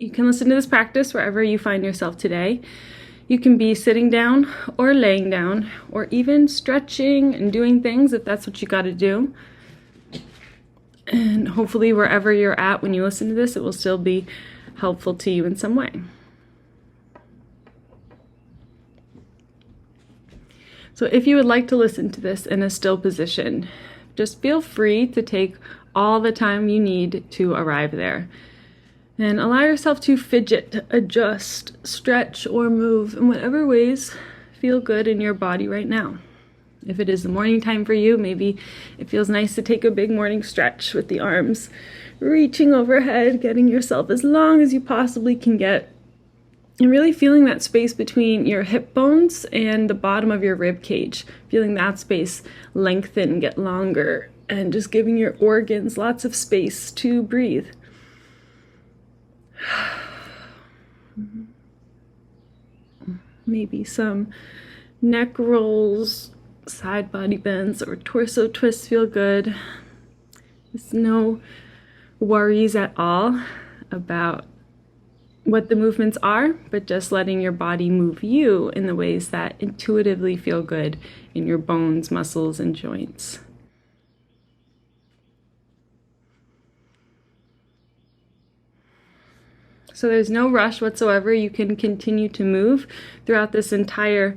You can listen to this practice wherever you find yourself today. You can be sitting down or laying down or even stretching and doing things if that's what you got to do. And hopefully wherever you're at when you listen to this, it will still be helpful to you in some way. So if you would like to listen to this in a still position, just feel free to take all the time you need to arrive there. And allow yourself to fidget, adjust, stretch, or move in whatever ways feel good in your body right now. If it is the morning time for you, maybe it feels nice to take a big morning stretch with the arms reaching overhead, getting yourself as long as you possibly can get, and really feeling that space between your hip bones and the bottom of your rib cage, feeling that space lengthen, get longer, and just giving your organs lots of space to breathe. Maybe some neck rolls, side body bends, or torso twists feel good. There's no worries at all about what the movements are, but just letting your body move you in the ways that intuitively feel good in your bones, muscles, and joints. So there's no rush whatsoever. You can continue to move throughout this entire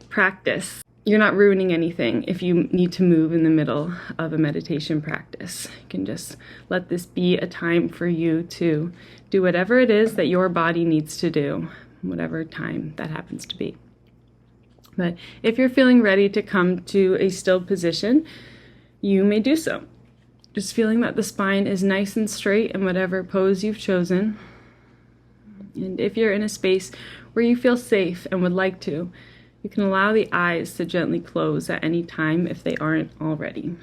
practice. You're not ruining anything if you need to move in the middle of a meditation practice. You can just let this be a time for you to do whatever it is that your body needs to do, whatever time that happens to be. But if you're feeling ready to come to a still position, you may do so. Just feeling that the spine is nice and straight in whatever pose you've chosen. And if you're in a space where you feel safe and would like to, you can allow the eyes to gently close at any time if they aren't already.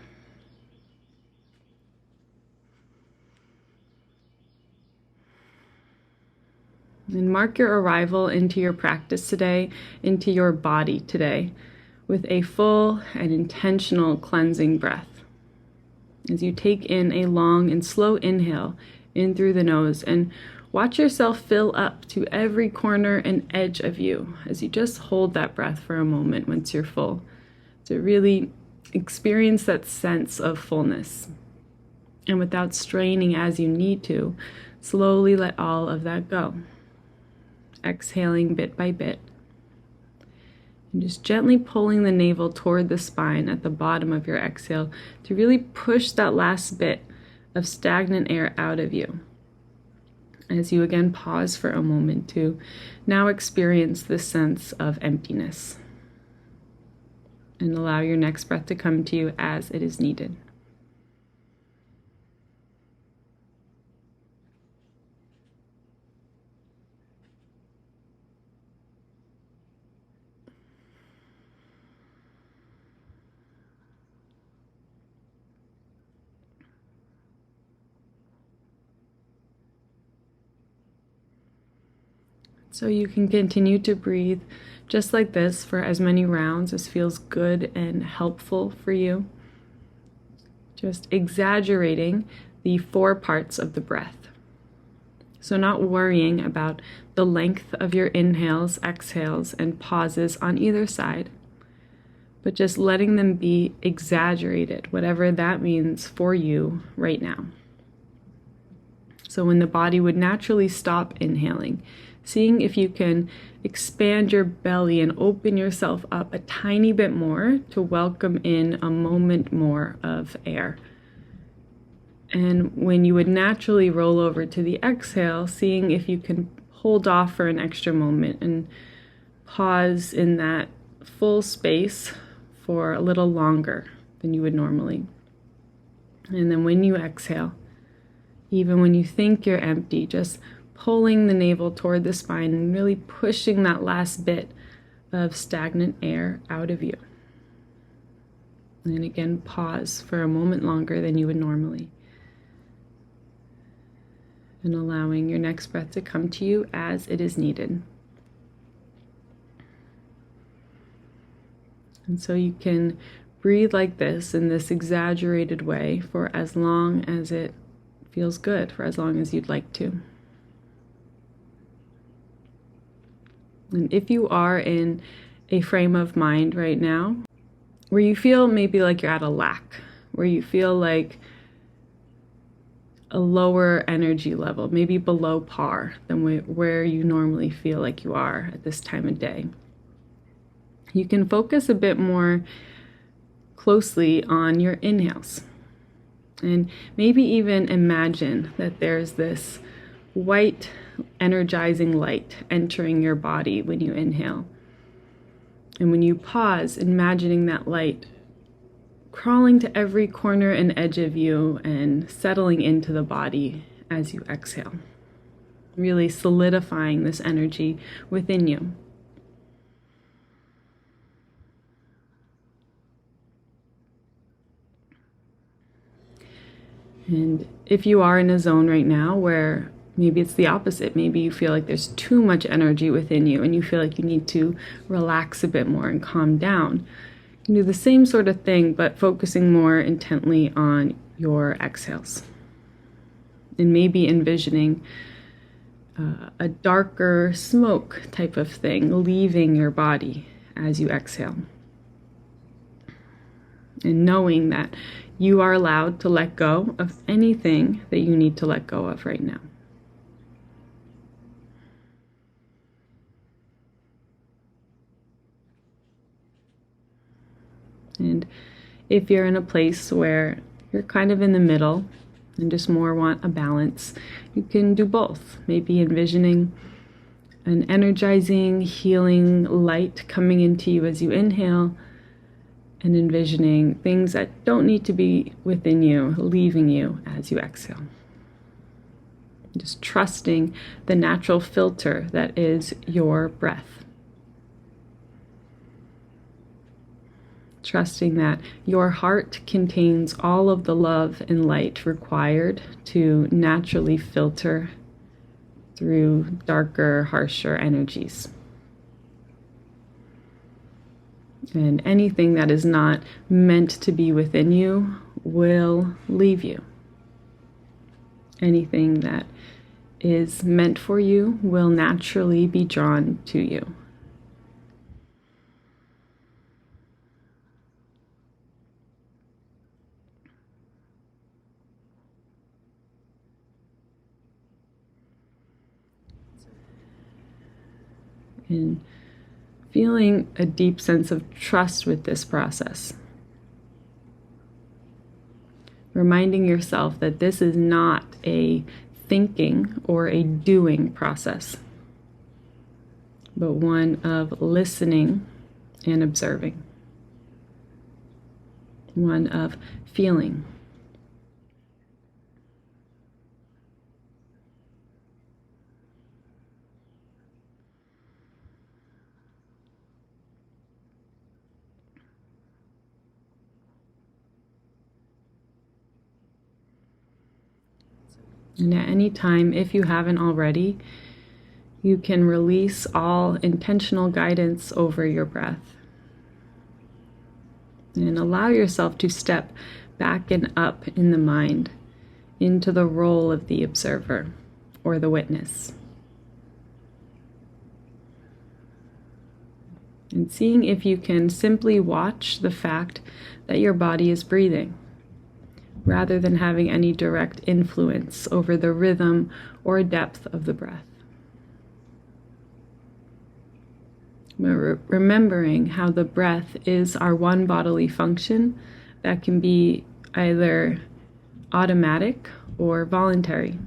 And mark your arrival into your practice today, into your body today, with a full and intentional cleansing breath. As you take in a long and slow inhale in through the nose, and watch yourself fill up to every corner and edge of you as you just hold that breath for a moment once you're full, to really experience that sense of fullness. And without straining as you need to, slowly let all of that go. Exhaling bit by bit. And just gently pulling the navel toward the spine at the bottom of your exhale to really push that last bit of stagnant air out of you. As you again pause for a moment to now experience this sense of emptiness. And allow your next breath to come to you as it is needed. So you can continue to breathe just like this for as many rounds as feels good and helpful for you. Just exaggerating the 4 parts of the breath. So not worrying about the length of your inhales, exhales, and pauses on either side, but just letting them be exaggerated, whatever that means for you right now. So when the body would naturally stop inhaling, seeing if you can expand your belly and open yourself up a tiny bit more to welcome in a moment more of air. And when you would naturally roll over to the exhale, seeing if you can hold off for an extra moment and pause in that full space for a little longer than you would normally. And then when you exhale, even when you think you're empty, just pulling the navel toward the spine and really pushing that last bit of stagnant air out of you. And again, pause for a moment longer than you would normally. And allowing your next breath to come to you as it is needed. And so you can breathe like this in this exaggerated way for as long as it feels good, for as long as you'd like to. And if you are in a frame of mind right now where you feel maybe like you're at a lack, where you feel like a lower energy level, maybe below par than where you normally feel like you are at this time of day, you can focus a bit more closely on your inhales. And maybe even imagine that there's this white, energizing light entering your body when you inhale. And when you pause, imagining that light crawling to every corner and edge of you and settling into the body as you exhale, really solidifying this energy within you. And if you are in a zone right now where maybe it's the opposite, maybe you feel like there's too much energy within you and you feel like you need to relax a bit more and calm down, you can do the same sort of thing, but focusing more intently on your exhales. And maybe envisioning a darker smoke type of thing leaving your body as you exhale. And knowing that you are allowed to let go of anything that you need to let go of right now. And if you're in a place where you're kind of in the middle and just more want a balance, you can do both. Maybe envisioning an energizing, healing light coming into you as you inhale, and envisioning things that don't need to be within you, leaving you as you exhale. Just trusting the natural filter that is your breath. Trusting that your heart contains all of the love and light required to naturally filter through darker, harsher energies. And anything that is not meant to be within you will leave you. Anything that is meant for you will naturally be drawn to you. And feeling a deep sense of trust with this process. Reminding yourself that this is not a thinking or a doing process, but one of listening and observing. One of feeling. And at any time, if you haven't already, you can release all intentional guidance over your breath. And allow yourself to step back and up in the mind into the role of the observer or the witness. And seeing if you can simply watch the fact that your body is breathing, rather than having any direct influence over the rhythm or depth of the breath. We're remembering how the breath is our one bodily function that can be either automatic or voluntary.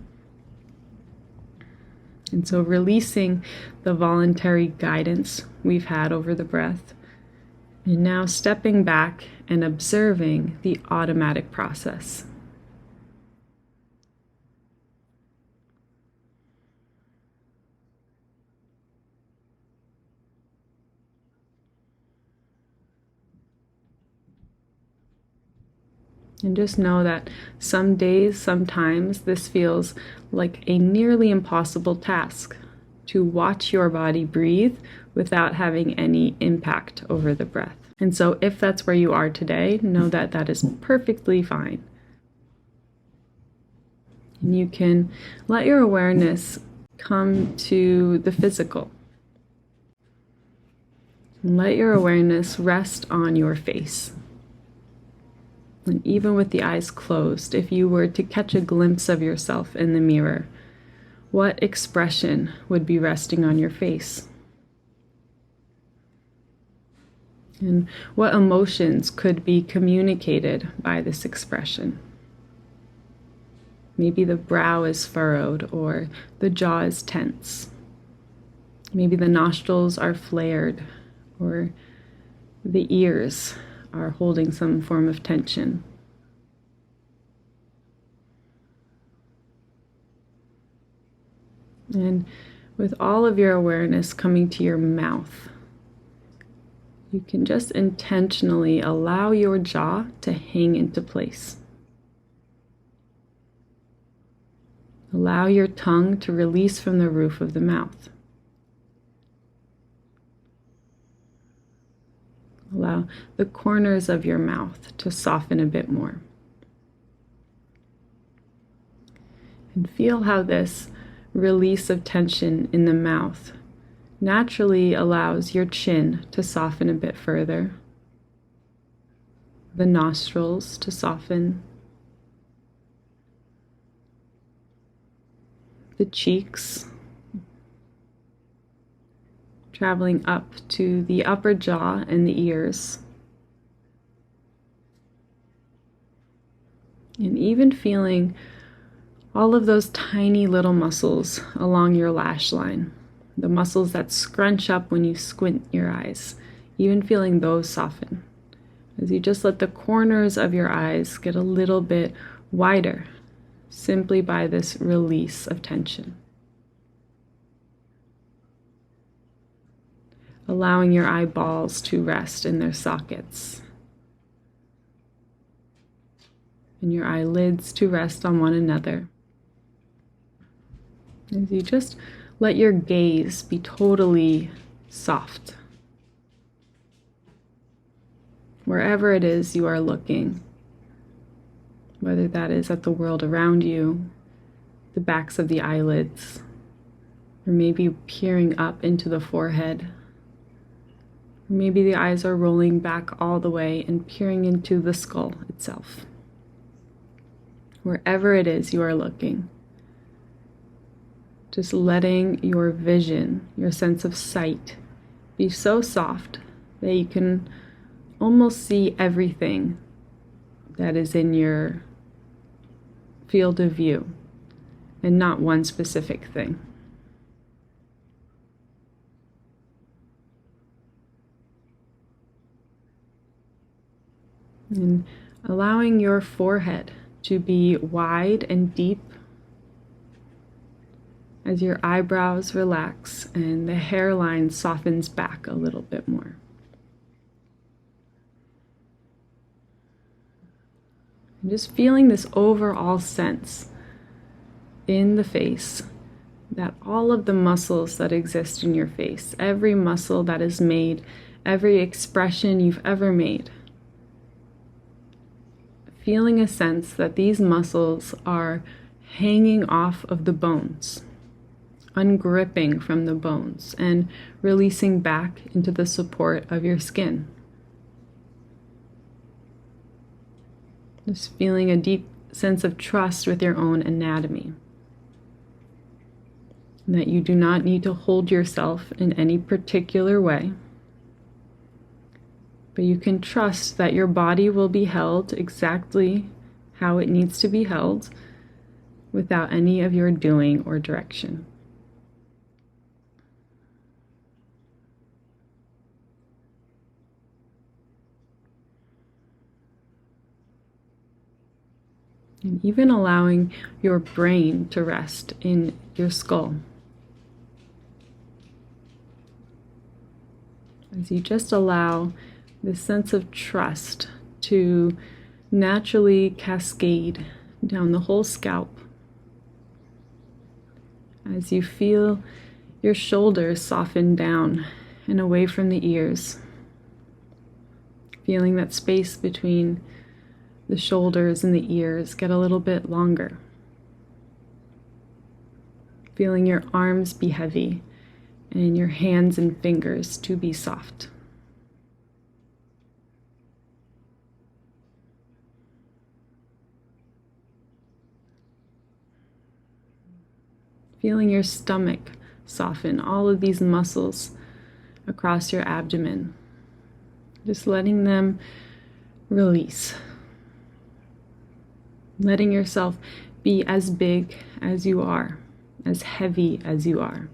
And so releasing the voluntary guidance we've had over the breath, and now stepping back and observing the automatic process. And just know that some days, sometimes, this feels like a nearly impossible task to watch your body breathe without having any impact over the breath. And so if that's where you are today, know that that is perfectly fine. And you can let your awareness come to the physical. And let your awareness rest on your face. And even with the eyes closed, if you were to catch a glimpse of yourself in the mirror, what expression would be resting on your face? And what emotions could be communicated by this expression? Maybe the brow is furrowed or the jaw is tense. Maybe the nostrils are flared or the ears are holding some form of tension. And with all of your awareness coming to your mouth, you can just intentionally allow your jaw to hang into place. Allow your tongue to release from the roof of the mouth. Allow the corners of your mouth to soften a bit more. And feel how this release of tension in the mouth naturally allows your chin to soften a bit further, the nostrils to soften, the cheeks, traveling up to the upper jaw and the ears, and even feeling all of those tiny little muscles along your lash line, the muscles that scrunch up when you squint your eyes, even feeling those soften as you just let the corners of your eyes get a little bit wider simply by this release of tension. Allowing your eyeballs to rest in their sockets and your eyelids to rest on one another. As you just let your gaze be totally soft. Wherever it is you are looking, whether that is at the world around you, the backs of the eyelids, or maybe peering up into the forehead. Or maybe the eyes are rolling back all the way and peering into the skull itself. Wherever it is you are looking, just letting your vision, your sense of sight, be so soft that you can almost see everything that is in your field of view and not one specific thing. And allowing your forehead to be wide and deep as your eyebrows relax and the hairline softens back a little bit more. And just feeling this overall sense in the face that all of the muscles that exist in your face, every muscle that is made, every expression you've ever made, feeling a sense that these muscles are hanging off of the bones, ungripping from the bones and releasing back into the support of your skin. Just feeling a deep sense of trust with your own anatomy. And that you do not need to hold yourself in any particular way, but you can trust that your body will be held exactly how it needs to be held without any of your doing or direction. And even allowing your brain to rest in your skull. As you just allow this sense of trust to naturally cascade down the whole scalp. As you feel your shoulders soften down and away from the ears. Feeling that space between the shoulders and the ears get a little bit longer. Feeling your arms be heavy and your hands and fingers to be soft. Feeling your stomach soften, all of these muscles across your abdomen. Just letting them release. Letting yourself be as big as you are, as heavy as you are.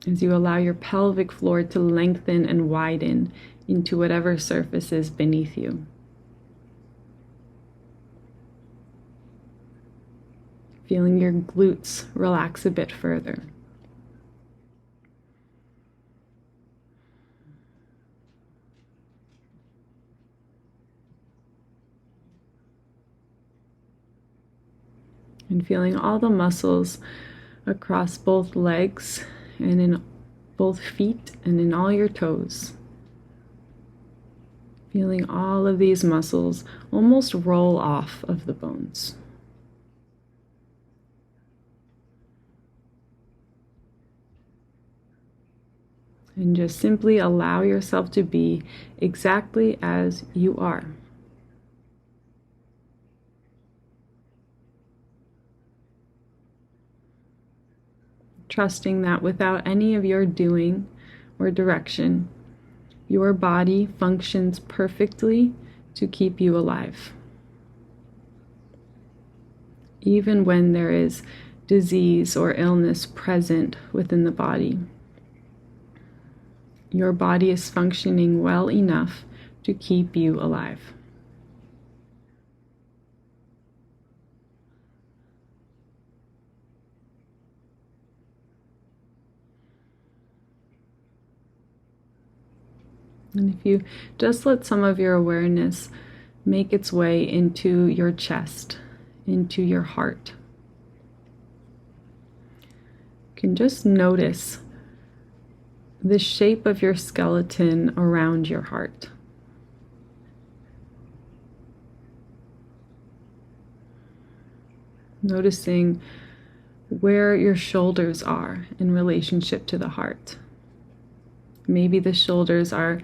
As you allow your pelvic floor to lengthen and widen into whatever surface is beneath you. Feeling your glutes relax a bit further. And feeling all the muscles across both legs and in both feet and in all your toes. Feeling all of these muscles almost roll off of the bones. And just simply allow yourself to be exactly as you are. Trusting that without any of your doing or direction, your body functions perfectly to keep you alive. Even when there is disease or illness present within the body, your body is functioning well enough to keep you alive. And if you just let some of your awareness make its way into your chest, into your heart, you can just notice the shape of your skeleton around your heart. Noticing where your shoulders are in relationship to the heart. Maybe the shoulders are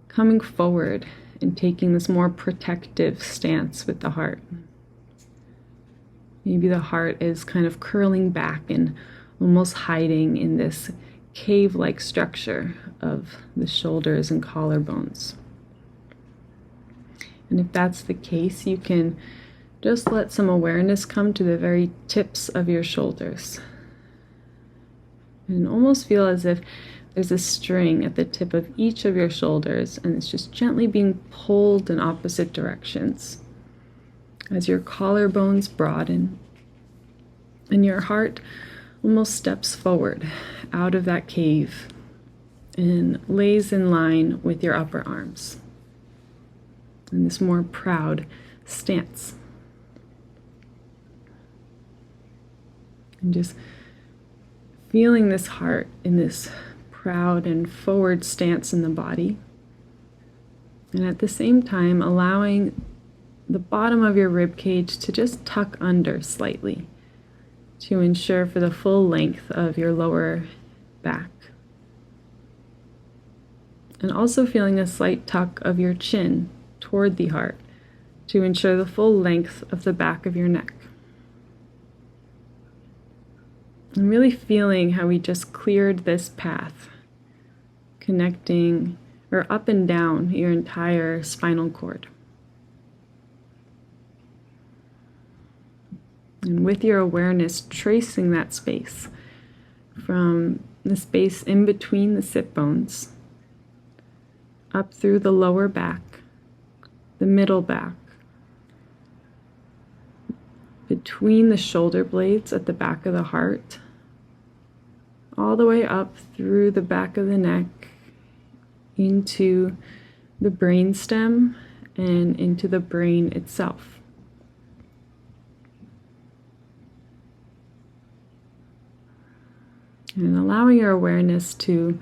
coming forward and taking this more protective stance with the heart. Maybe the heart is kind of curling back and almost hiding in this cave-like structure of the shoulders and collarbones. And if that's the case, you can just let some awareness come to the very tips of your shoulders. And almost feel as if there's a string at the tip of each of your shoulders, and it's just gently being pulled in opposite directions as your collarbones broaden and your heart almost steps forward out of that cave and lays in line with your upper arms in this more proud stance. And just feeling this heart in this proud and forward stance in the body, and at the same time allowing the bottom of your rib cage to just tuck under slightly to ensure for the full length of your lower back. And also feeling a slight tuck of your chin toward the heart to ensure the full length of the back of your neck. And really feeling how we just cleared this path, connecting or up and down your entire spinal cord. And with your awareness, tracing that space from the space in between the sit bones, up through the lower back, the middle back, between the shoulder blades at the back of the heart, all the way up through the back of the neck, into the brainstem and into the brain itself. And allowing your awareness to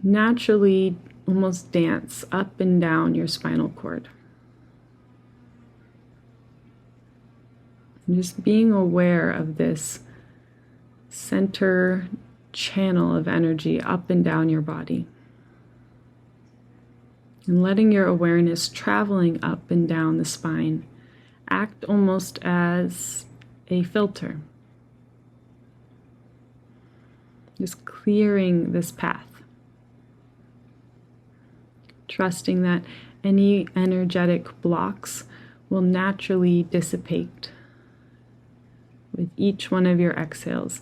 naturally almost dance up and down your spinal cord. And just being aware of this center channel of energy up and down your body. And letting your awareness traveling up and down the spine act almost as a filter Just clearing this path. Trusting that any energetic blocks will naturally dissipate. With each one of your exhales,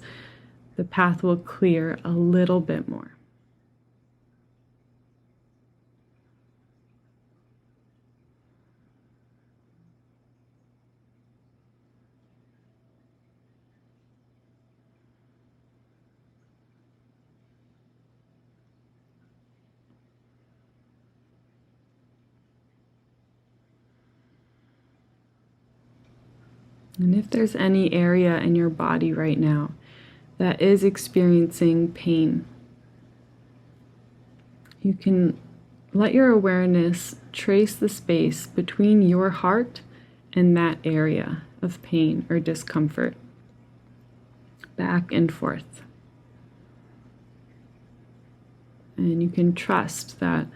the path will clear a little bit more. And if there's any area in your body right now that is experiencing pain, you can let your awareness trace the space between your heart and that area of pain or discomfort, back and forth. And you can trust that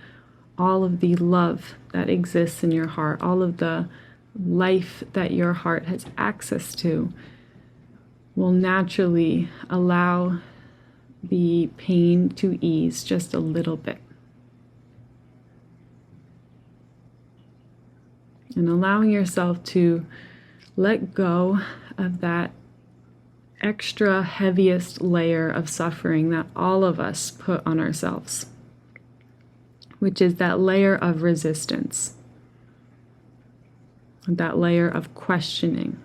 all of the love that exists in your heart, all of the life that your heart has access to, will naturally allow the pain to ease just a little bit. And allowing yourself to let go of that extra heaviest layer of suffering that all of us put on ourselves, which is that layer of resistance. That layer of questioning,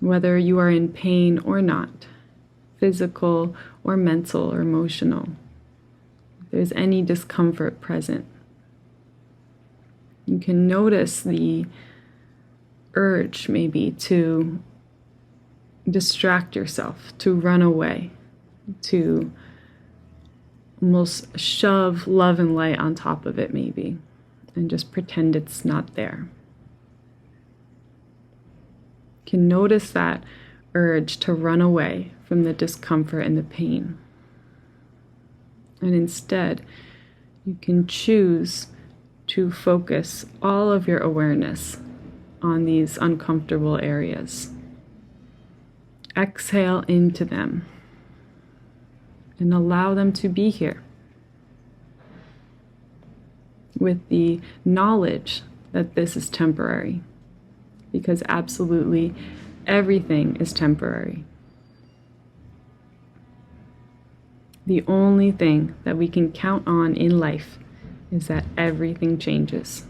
whether you are in pain or not, physical or mental or emotional. If there's any discomfort present, you can notice the urge maybe to distract yourself, to run away, to almost shove love and light on top of it maybe, and just pretend it's not there. You can notice that urge to run away from the discomfort and the pain. And instead, you can choose to focus all of your awareness on these uncomfortable areas. Exhale into them and allow them to be here, with the knowledge that this is temporary, because absolutely everything is temporary. The only thing that we can count on in life is that everything changes.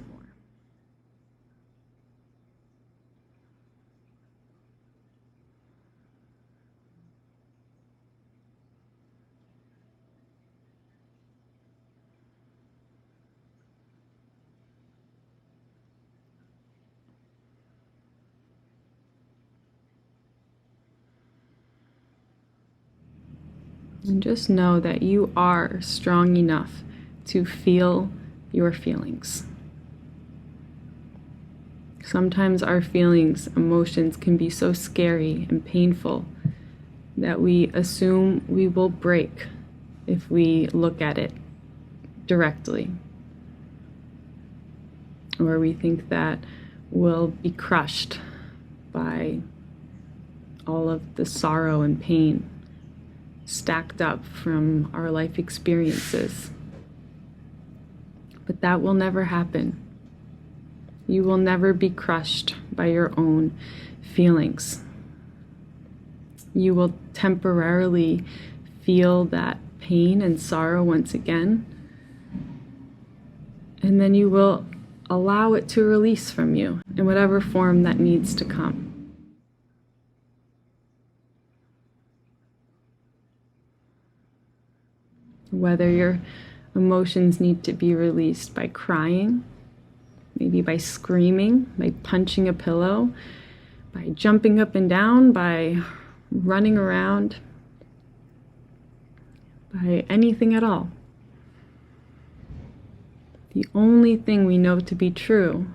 And just know that you are strong enough to feel your feelings. Sometimes our feelings, emotions can be so scary and painful that we assume we will break if we look at it directly. Or we think that we'll be crushed by all of the sorrow and pain stacked up from our life experiences. But that will never happen. You will never be crushed by your own feelings. You will temporarily feel that pain and sorrow once again, and then you will allow it to release from you in whatever form that needs to come. Whether your emotions need to be released by crying, maybe by screaming, by punching a pillow, by jumping up and down, by running around, by anything at all. The only thing we know to be true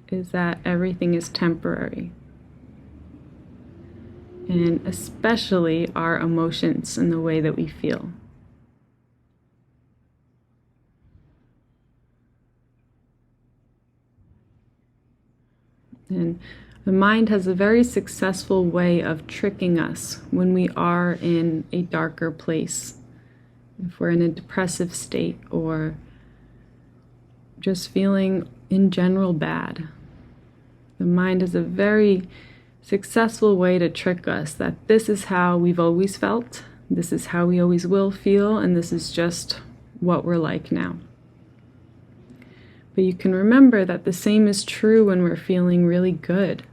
is that everything is temporary. And especially our emotions and the way that we feel. And The mind has a very successful way of tricking us when we are in a darker place. If we're in a depressive state or just feeling in general bad. The mind is a very successful way to trick us that this is how we've always felt, this is how we always will feel, and this is just what we're like now. But you can remember that the same is true when we're feeling really good.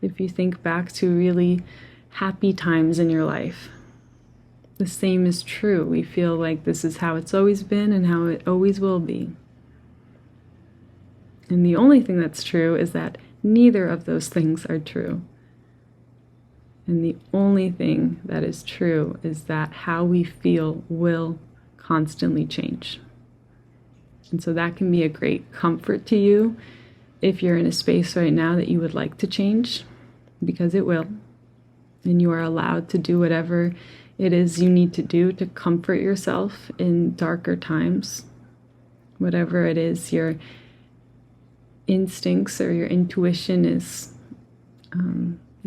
If you think back to really happy times in your life, the same is true. We feel like this is how it's always been and how it always will be. And the only thing that's true is that neither of those things are true. And the only thing that is true is that how we feel will constantly change. And so that can be a great comfort to you if you're in a space right now that you would like to change, because it will. And you are allowed to do whatever it is you need to do to comfort yourself in darker times. Whatever it is your instincts or your intuition is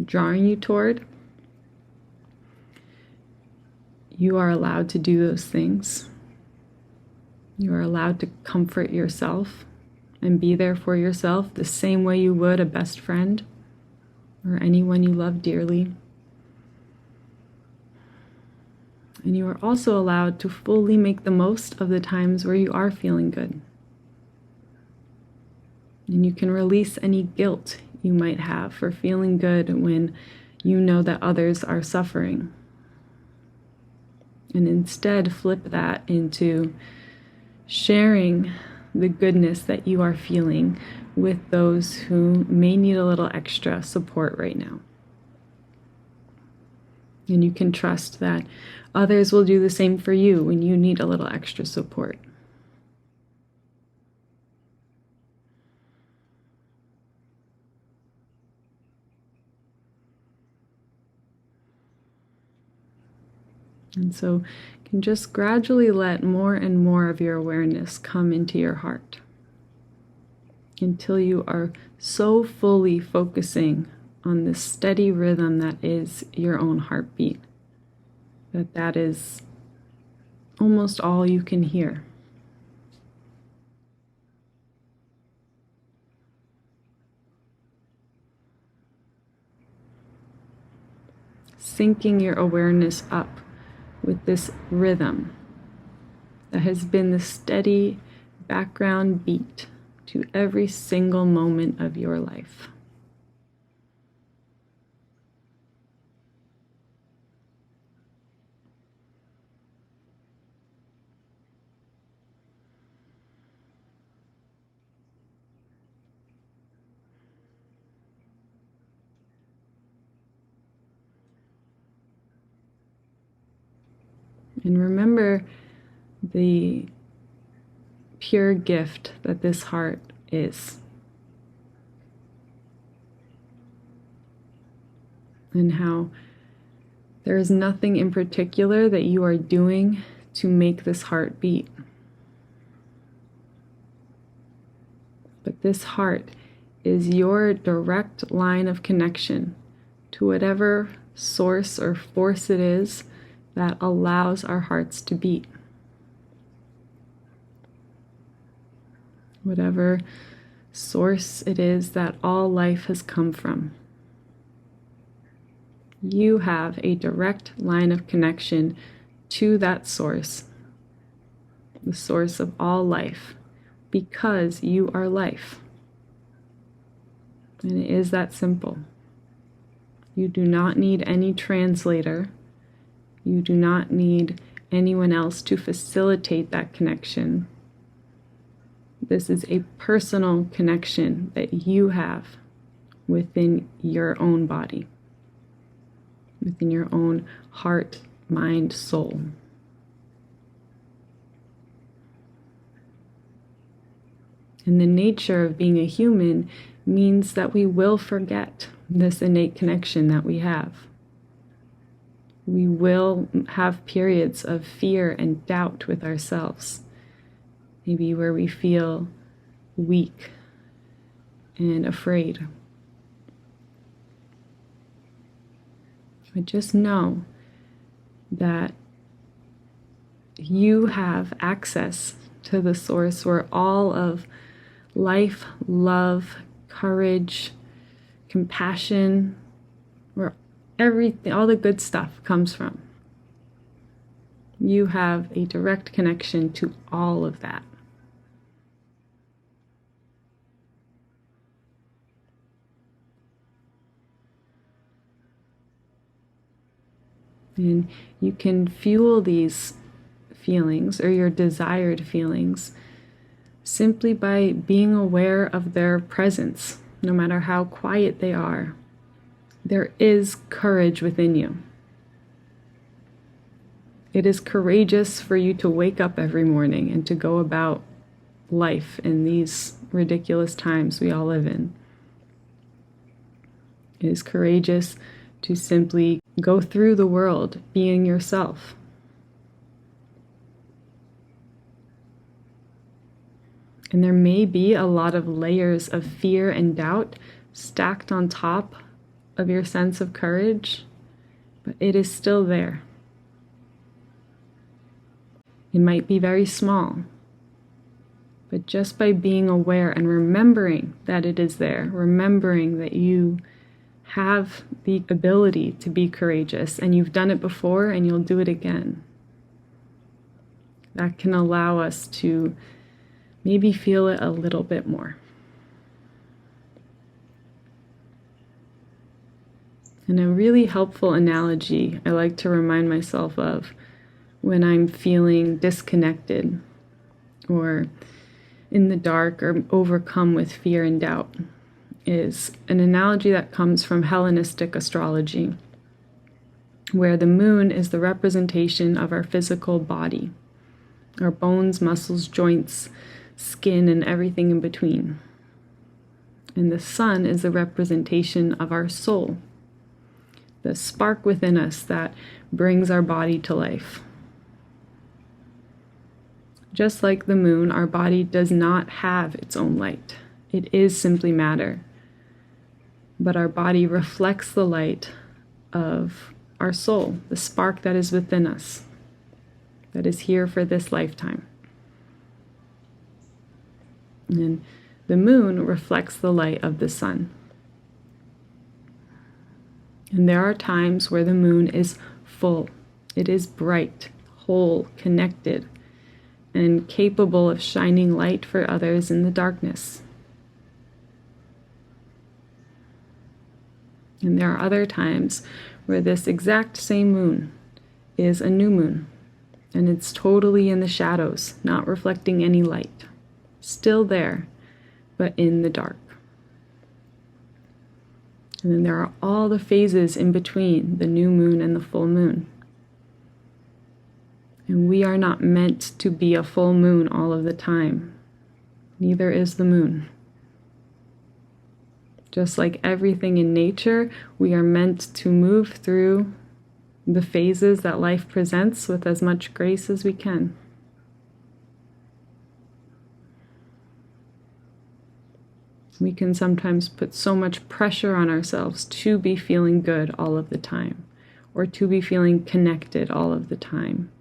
drawing you toward, you are allowed to do those things. You are allowed to comfort yourself and be there for yourself the same way you would a best friend or anyone you love dearly. And you are also allowed to fully make the most of the times where you are feeling good. And you can release any guilt you might have for feeling good when you know that others are suffering. And instead flip that into sharing the goodness that you are feeling with those who may need a little extra support right now. And you can trust that others will do the same for you when you need a little extra support. And so you can just gradually let more and more of your awareness come into your heart until you are so fully focusing on this steady rhythm that is your own heartbeat, that is almost all you can hear. Syncing your awareness up with this rhythm that has been the steady background beat to every single moment of your life. And remember the pure gift that this heart is. And how there is nothing in particular that you are doing to make this heart beat. But this heart is your direct line of connection to whatever source or force it is that allows our hearts to beat. Whatever source it is that all life has come from. You have a direct line of connection to that source, the source of all life, because you are life. And it is that simple. You do not need any translator. You do not need anyone else to facilitate that connection. This is a personal connection that you have within your own body, within your own heart, mind, soul. And the nature of being a human means that we will forget this innate connection that we have. We will have periods of fear and doubt with ourselves, maybe where we feel weak and afraid. But just know that you have access to the source where all of life, love, courage, compassion, where everything, all the good stuff comes from. You have a direct connection to all of that. And you can fuel these feelings or your desired feelings simply by being aware of their presence, no matter how quiet they are. There is courage within you. It is courageous for you to wake up every morning and to go about life in these ridiculous times we all live in. It is courageous to simply go through the world being yourself. And there may be a lot of layers of fear and doubt stacked on top of your sense of courage, but it is still there. It might be very small, but just by being aware and remembering that it is there, remembering that you have the ability to be courageous and you've done it before and you'll do it again, that can allow us to maybe feel it a little bit more. And a really helpful analogy I like to remind myself of when I'm feeling disconnected or in the dark or overcome with fear and doubt is an analogy that comes from Hellenistic astrology, where the moon is the representation of our physical body, our bones, muscles, joints, skin, and everything in between. And the sun is the representation of our soul, the spark within us that brings our body to life. Just like the moon, our body does not have its own light. It is simply matter. But our body reflects the light of our soul, the spark that is within us, that is here for this lifetime. And the moon reflects the light of the sun. And there are times where the moon is full. It is bright, whole, connected, and capable of shining light for others in the darkness. And there are other times where this exact same moon is a new moon, and it's totally in the shadows, not reflecting any light. Still there, but in the dark. And then there are all the phases in between the new moon and the full moon. And we are not meant to be a full moon all of the time. Neither is the moon. Just like everything in nature, we are meant to move through the phases that life presents with as much grace as we can. We can sometimes put so much pressure on ourselves to be feeling good all of the time, or to be feeling connected all of the time,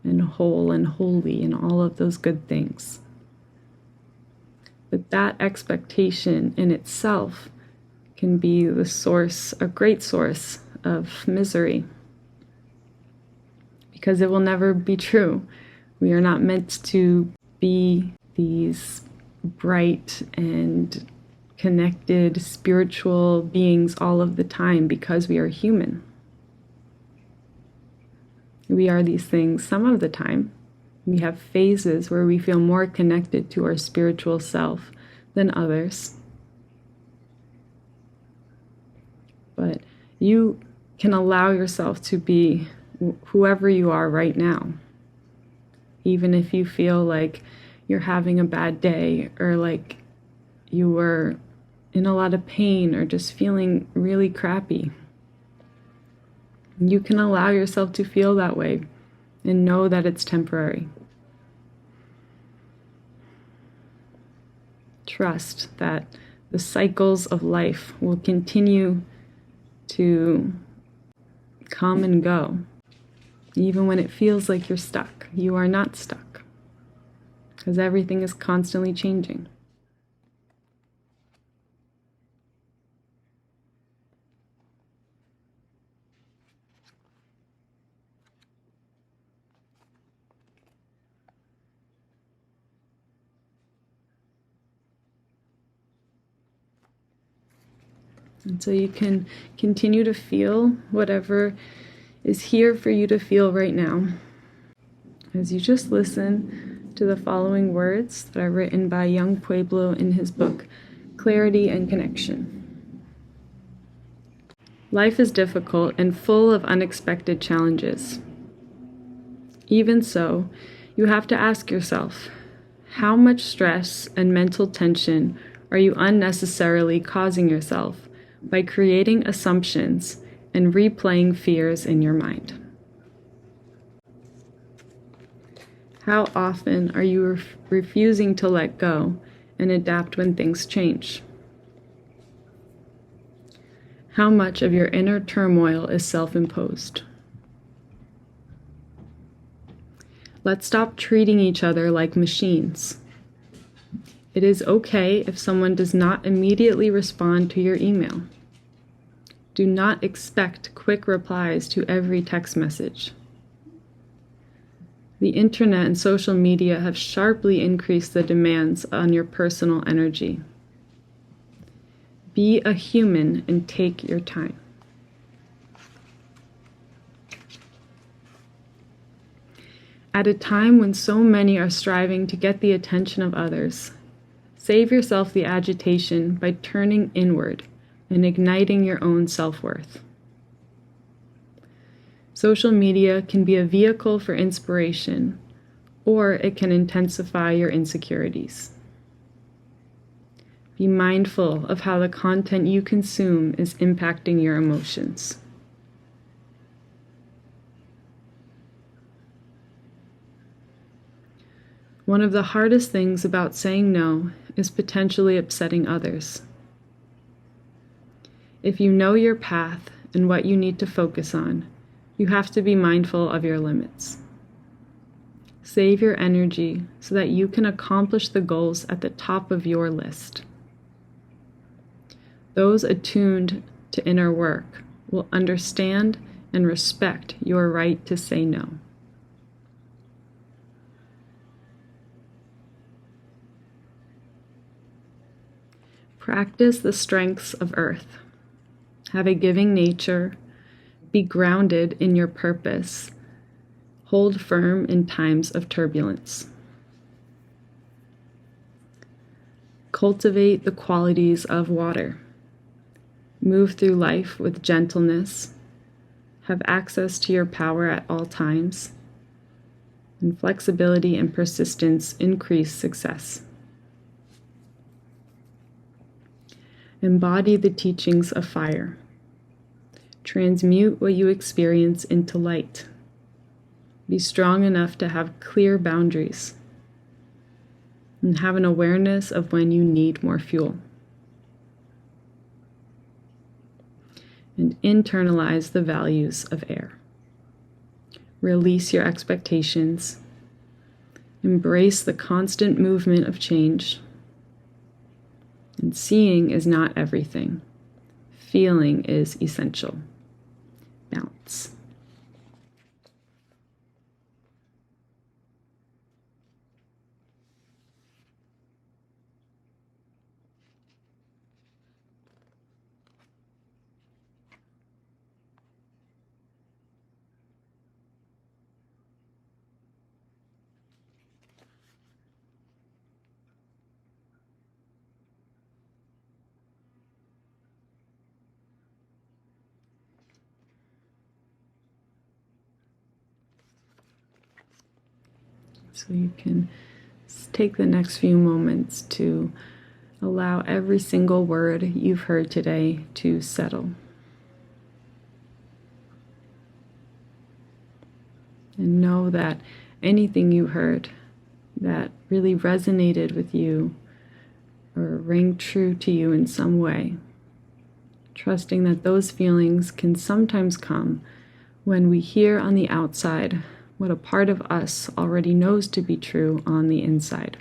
and whole and holy and all of those good things. But that expectation in itself can be the source, a great source of misery, because it will never be true. We are not meant to be these bright and connected spiritual beings all of the time because we are human. We are these things some of the time. We have phases where we feel more connected to our spiritual self than others. But you can allow yourself to be whoever you are right now. Even if you feel like you're having a bad day, or like you were in a lot of pain, or just feeling really crappy. You can allow yourself to feel that way and know that it's temporary. Trust that the cycles of life will continue to come and go. Even when it feels like you're stuck, you are not stuck, because everything is constantly changing. And so you can continue to feel whatever is here for you to feel right now, as you just listen to the following words that are written by young Pueblo in his book, Clarity and Connection. Life is difficult and full of unexpected challenges. Even so, you have to ask yourself, how much stress and mental tension are you unnecessarily causing yourself by creating assumptions and replaying fears in your mind? How often are you refusing to let go and adapt when things change? How much of your inner turmoil is self-imposed? Let's stop treating each other like machines. It is okay if someone does not immediately respond to your email. Do not expect quick replies to every text message. The internet and social media have sharply increased the demands on your personal energy. Be a human and take your time. At a time when so many are striving to get the attention of others, save yourself the agitation by turning inward and igniting your own self-worth. Social media can be a vehicle for inspiration, or it can intensify your insecurities. Be mindful of how the content you consume is impacting your emotions. One of the hardest things about saying no is potentially upsetting others. If you know your path and what you need to focus on, you have to be mindful of your limits. Save your energy so that you can accomplish the goals at the top of your list. Those attuned to inner work will understand and respect your right to say no. Practice the strengths of earth. Have a giving nature. Be grounded in your purpose. Hold firm in times of turbulence. Cultivate the qualities of water. Move through life with gentleness. Have access to your power at all times. And flexibility and persistence increase success. Embody the teachings of fire. Transmute what you experience into light. Be strong enough to have clear boundaries. And have an awareness of when you need more fuel. And internalize the values of air. Release your expectations. Embrace the constant movement of change. And seeing is not everything. Feeling is essential. Balance. So you can take the next few moments to allow every single word you've heard today to settle. And know that anything you heard that really resonated with you or rang true to you in some way, trusting that those feelings can sometimes come when we hear on the outside what a part of us already knows to be true on the inside.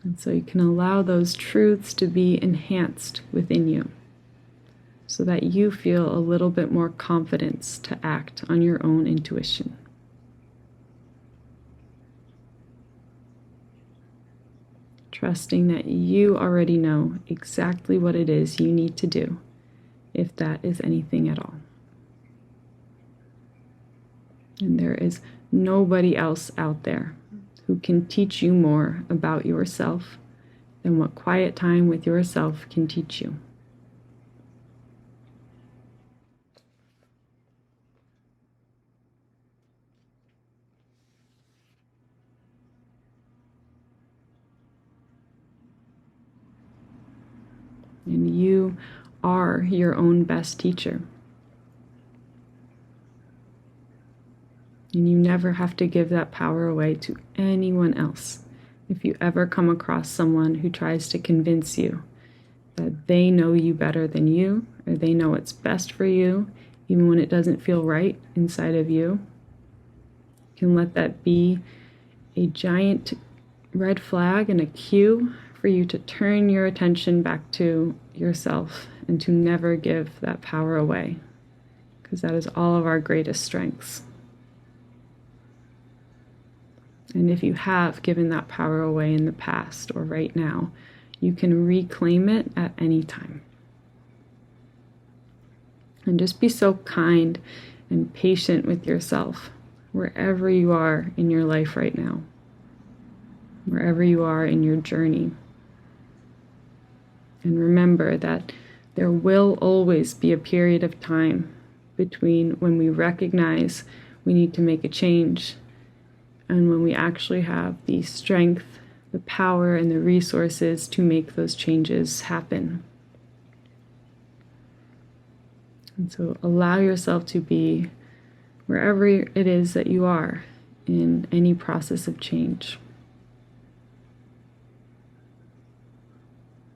And so you can allow those truths to be enhanced within you so that you feel a little bit more confidence to act on your own intuition. Trusting that you already know exactly what it is you need to do, if that is anything at all. And there is nobody else out there who can teach you more about yourself than what quiet time with yourself can teach you. And you are your own best teacher. And you never have to give that power away to anyone else. If you ever come across someone who tries to convince you that they know you better than you, or they know what's best for you, even when it doesn't feel right inside of you, you can let that be a giant red flag and a cue for you to turn your attention back to yourself and to never give that power away, because that is all of our greatest strengths. And if you have given that power away in the past or right now, you can reclaim it at any time. And just be so kind and patient with yourself wherever you are in your life right now, wherever you are in your journey. And remember that there will always be a period of time between when we recognize we need to make a change and when we actually have the strength, the power, and the resources to make those changes happen. And so allow yourself to be wherever it is that you are in any process of change.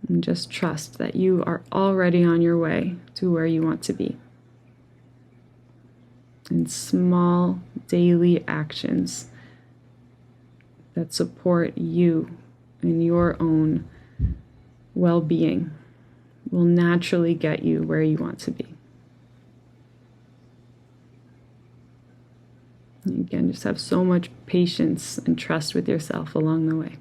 And just trust that you are already on your way to where you want to be. And small daily actions that support you and your own well-being will naturally get you where you want to be. And again, just have so much patience and trust with yourself along the way.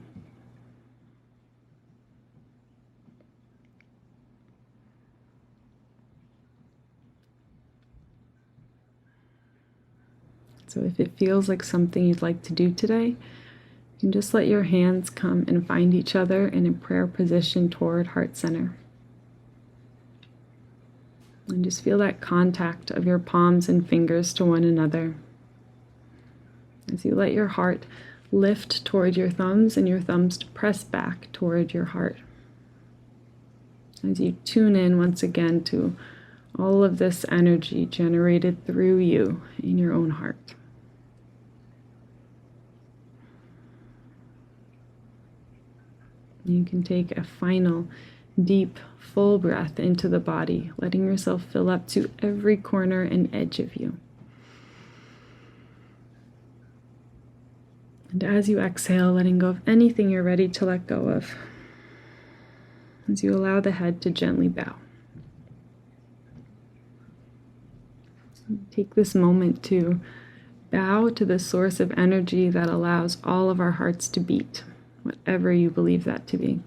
So if it feels like something you'd like to do today, you can just let your hands come and find each other in a prayer position toward heart center. And just feel that contact of your palms and fingers to one another. As you let your heart lift toward your thumbs and your thumbs to press back toward your heart. As you tune in once again to all of this energy generated through you in your own heart. You can take a final deep, full breath into the body, letting yourself fill up to every corner and edge of you. And as you exhale, letting go of anything you're ready to let go of, as you allow the head to gently bow. Take this moment to bow to the source of energy that allows all of our hearts to beat, whatever you believe that to be.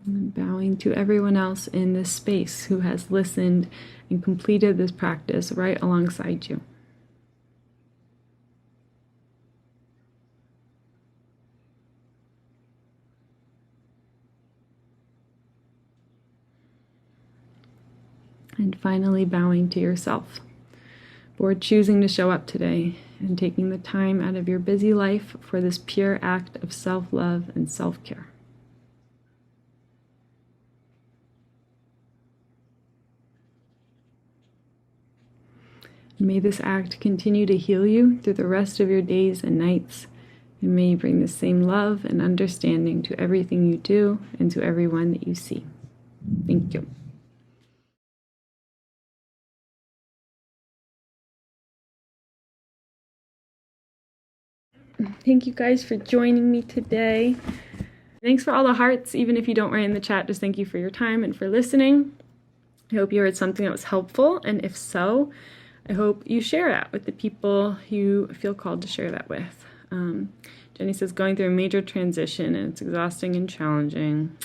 And bowing to everyone else in this space who has listened and completed this practice right alongside you. And finally, bowing to yourself for choosing to show up today and taking the time out of your busy life for this pure act of self-love and self-care. May this act continue to heal you through the rest of your days and nights, and may you bring the same love and understanding to everything you do and to everyone that you see. Thank you. Thank you guys for joining me today. Thanks for all the hearts, even if you don't write in the chat. Just thank you for your time and for listening. I hope you heard something that was helpful, and if so, I hope you share that with the people you feel called to share that with. Jenny says, going through a major transition, and it's exhausting and challenging.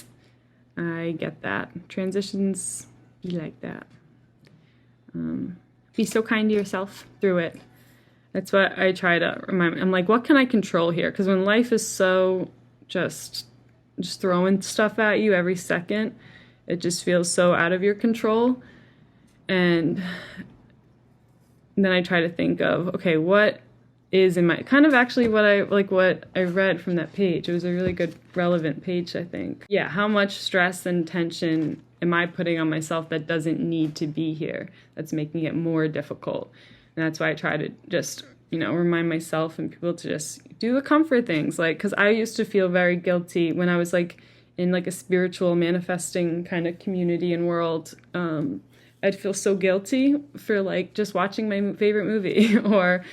I get that. Transitions be like that. Be so kind to yourself through it. That's what I try to remind me. I'm like, what can I control here? Because when life is so just throwing stuff at you every second, it just feels so out of your control. And then I try to think of, okay, what is in my, kind of actually what I read from that page. It was a really good, relevant page, I think. Yeah, how much stress and tension am I putting on myself that doesn't need to be here, that's making it more difficult? And that's why I try to just, remind myself and people to just do the comfort things. Like, because I used to feel very guilty when I was like in like a spiritual manifesting kind of community and world. I'd feel so guilty for like just watching my favorite movie or,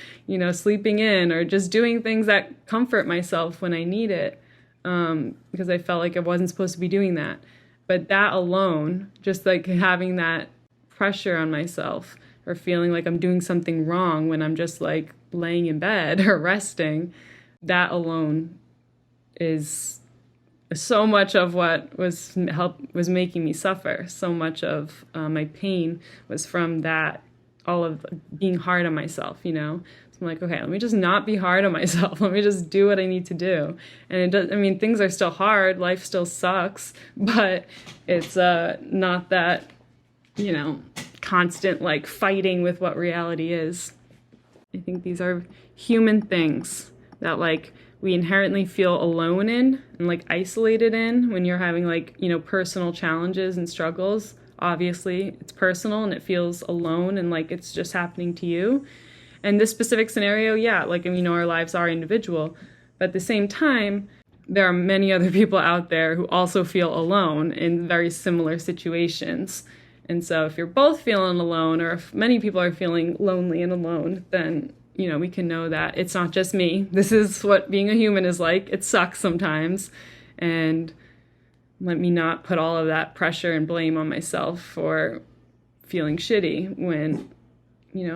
sleeping in or just doing things that comfort myself when I need it. Because I felt like I wasn't supposed to be doing that. But that alone, just like having that pressure on myself or feeling like I'm doing something wrong when I'm just like laying in bed or resting, that alone is so much of what was making me suffer. So much of my pain was from that, all of being hard on myself, So I'm like, okay, let me just not be hard on myself. Let me just do what I need to do. And it does, things are still hard. Life still sucks, but it's not that, constant like fighting with what reality is. I think these are human things that like we inherently feel alone in and like isolated in when you're having like, personal challenges and struggles. Obviously, it's personal and it feels alone and like it's just happening to you. And this specific scenario, yeah, like, our lives are individual. But at the same time, there are many other people out there who also feel alone in very similar situations. And so if you're both feeling alone, or if many people are feeling lonely and alone, then, we can know that it's not just me. This is what being a human is like. It sucks sometimes. And let me not put all of that pressure and blame on myself for feeling shitty when,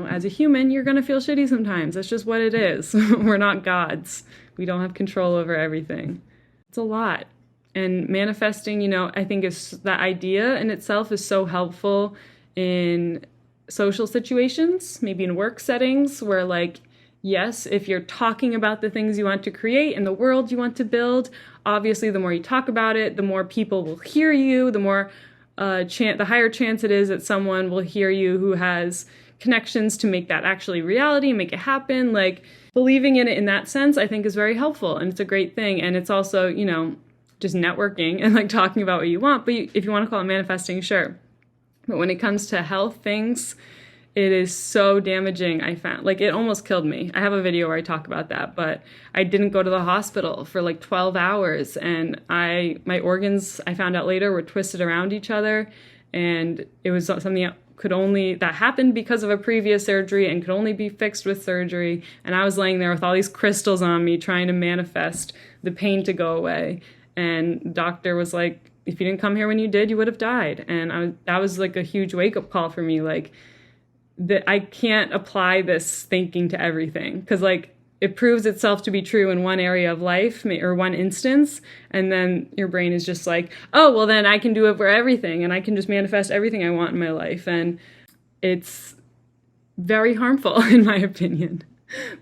as a human, you're going to feel shitty sometimes. That's just what it is. We're not gods. We don't have control over everything. It's a lot. And manifesting, I think is that idea in itself is so helpful in social situations, maybe in work settings where like, yes, if you're talking about the things you want to create and the world you want to build, obviously the more you talk about it, the more people will hear you, the more the higher chance it is that someone will hear you who has connections to make that actually reality, make it happen. Like believing in it in that sense, I think is very helpful and it's a great thing. And it's also, just networking and like talking about what you want. But if you want to call it manifesting, sure. But when it comes to health things, it is so damaging. I found like it almost killed me. I have a video where I talk about that, but I didn't go to the hospital for like 12 hours and my organs, I found out later, were twisted around each other. And it was something that happened because of a previous surgery and could only be fixed with surgery. And I was laying there with all these crystals on me trying to manifest the pain to go away. And the doctor was like, if you didn't come here when you did, you would have died. And that was like a huge wake-up call for me. Like, that I can't apply this thinking to everything. Because, like, it proves itself to be true in one area of life or one instance. And then your brain is just like, oh, well, then I can do it for everything. And I can just manifest everything I want in my life. And it's very harmful, in my opinion.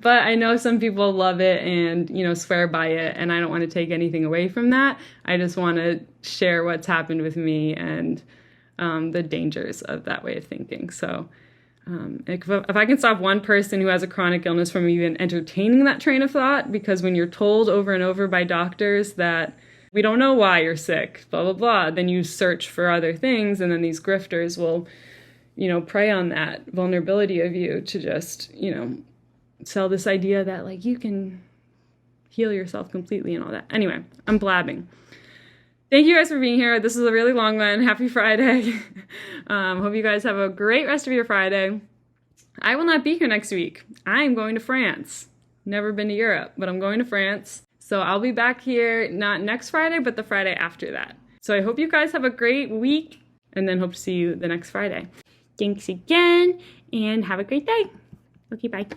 But I know some people love it and, swear by it. And I don't want to take anything away from that. I just want to share what's happened with me and the dangers of that way of thinking. So if I can stop one person who has a chronic illness from even entertaining that train of thought, because when you're told over and over by doctors that we don't know why you're sick, blah, blah, blah, then you search for other things. And then these grifters will prey on that vulnerability of you to just, sell this idea that like you can heal yourself completely and all that. Anyway, I'm blabbing. Thank you guys for being here. This is a really long one. Happy Friday. Hope you guys have a great rest of your Friday. I will not be here next week. I am going to France. Never been to Europe, but I'm going to France. So I'll be back here not next Friday, but the Friday after that. So I hope you guys have a great week and then hope to see you the next Friday. Thanks again and have a great day. Okay, bye.